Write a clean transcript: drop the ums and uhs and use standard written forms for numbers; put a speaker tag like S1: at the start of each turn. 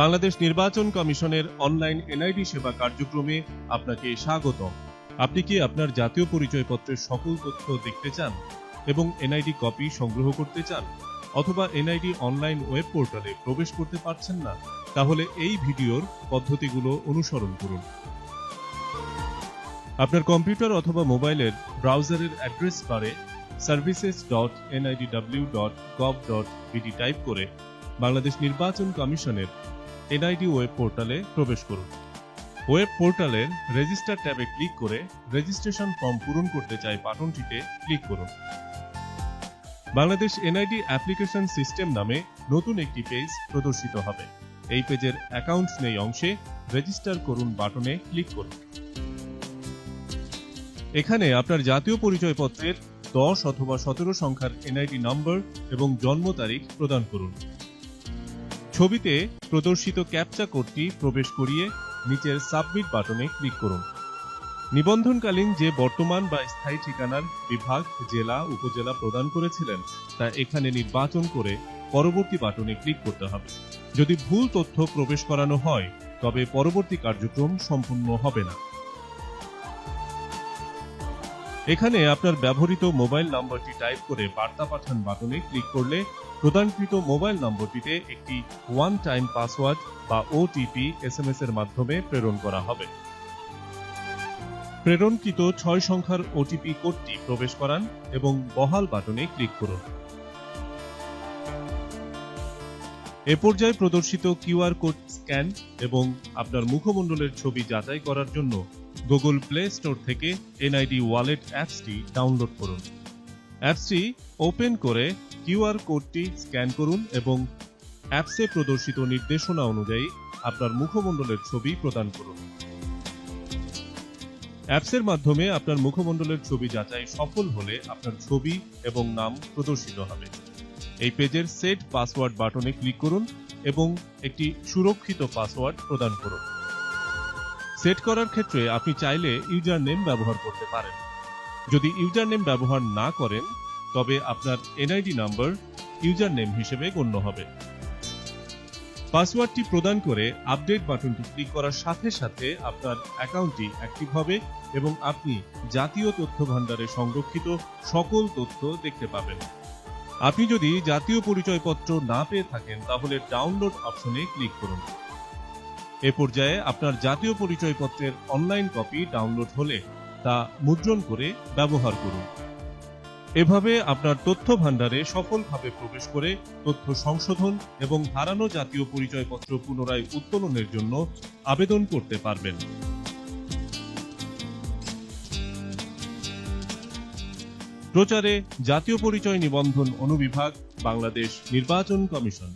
S1: বাংলাদেশ নির্বাচন কমিশনের online NID সেবা কার্যক্রমে আপনাকে স্বাগতম। আপনি কি আপনার জাতীয় পরিচয়পত্রের সকল তথ্য দেখতে চান এবং এনআইডি কপি সংগ্রহ করতে চান, অথবা এনআইডি অনলাইন ওয়েব পোর্টালে প্রবেশ করতে পারছেন না? তাহলে এই ভিডিওর পদ্ধতিগুলো অনুসরণ করুন। আপনার কম্পিউটার অথবা মোবাইলের ব্রাউজারের অ্যাড্রেস বারে services.nidw.gov.bd টাইপ করে বাংলাদেশ নির্বাচন কমিশনের এনআইডি ওয়েব পোর্টালে প্রবেশ করুন। ওয়েব পোর্টালের রেজিস্টার ট্যাবে ক্লিক করে রেজিস্ট্রেশন ফর্ম পূরণ করতে চাই বাটনটিতে ক্লিক করুন। বাংলাদেশ এনআইডি অ্যাপ্লিকেশন সিস্টেম নামে নতুন একটি পেজ প্রদর্শিত হবে। এই পেজের অ্যাকাউন্টস নেই অংশে রেজিস্টার করুন বাটনে ক্লিক করুন। এখানে আপনার জাতীয় পরিচয়পত্রের 10 অথবা 17 সংখ্যার এনআইডি নম্বর এবং জন্ম তারিখ প্রদান করুন। ছবিতে প্রদর্শিত ক্যাপচা কোডটি প্রবেশ করিয়ে নিচের সাবমিট বাটনে ক্লিক করুন। নিবন্ধনকালীন যে বর্তমান বা স্থায়ী ঠিকানার বিভাগ, জেলা, উপজেলা প্রদান করেছিলেন তা এখানে নির্বাচন করে পরবর্তী বাটনে ক্লিক করতে হবে। যদি ভুল তথ্য প্রবেশ করানো হয় তবে পরবর্তী কার্যক্রম সম্পূর্ণ হবে না। এখানে আপনার ব্যবহৃত মোবাইল নম্বরটি টাইপ করে বার্তা পাঠান বাটনে ক্লিক করলে প্রদানকৃত মোবাইল নম্বরটিতে একটি ওয়ান টাইম পাসওয়ার্ড বা ওটিপি এসএমএস এর মাধ্যমে প্রেরণ করা হবে। প্রেরণকৃত 6 সংখ্যার ওটিপি কোডটি প্রবেশ করান এবং বহাল বাটনে ক্লিক করুন। এ পর্যায়ে প্রদর্শিত কিউআর কোড স্ক্যান এবং আপনার মুখমণ্ডলের ছবি যাচাই করার জন্য গুগল প্লে স্টোর থেকে এনআইডি ওয়ালেট অ্যাপসটি ডাউনলোড করুন। অ্যাপসটি ওপেন করে কিউআর কোডটি স্ক্যান করুন এবং অ্যাপসে প্রদর্শিত নির্দেশনা অনুযায়ী আপনার মুখমণ্ডলের ছবি প্রদান করুন। অ্যাপসের মাধ্যমে আপনার মুখমণ্ডলের ছবি যাচাই সফল হলে আপনার ছবি এবং নাম প্রদর্শিত হবে। এই পেজের সেট পাসওয়ার্ড বাটনে ক্লিক করুন এবং একটি সুরক্ষিত পাসওয়ার্ড প্রদান করুন। সেট করার ক্ষেত্রে আপনি চাইলে ইউজার নেম ব্যবহার করতে পারেন। যদি ইউজার নেম ব্যবহার না করেন তবে আপনার এনআইডি নাম্বার ইউজার নেম হিসেবে গণ্য হবে। পাসওয়ার্ডটি প্রদান করে আপডেট বাটনটি ক্লিক করার সাথে সাথে আপনার অ্যাকাউন্টটি অ্যাক্টিভ হবে এবং আপনি জাতীয় তথ্য ভাণ্ডারে সংরক্ষিত সকল তথ্য দেখতে পাবেন। আপনি যদি জাতীয় পরিচয়পত্র না পেয়ে থাকেন তাহলে ডাউনলোড অপশনে ক্লিক করুন। এ পর্যায়ে আপনার জাতীয় পরিচয়পত্রের অনলাইন কপি ডাউনলোড হলে তা মুদ্রণ করে ব্যবহার করুন। এভাবে আপনার তথ্য ভাণ্ডারে সফলভাবে প্রবেশ করে তথ্য সংশোধন এবং হারানো জাতীয় পরিচয়পত্র পুনরায় উত্তোলনের জন্য আবেদন করতে পারবেন। প্রচারে জাতীয় পরিচয় নিবন্ধন অনুবিভাগ, বাংলাদেশ নির্বাচন কমিশন।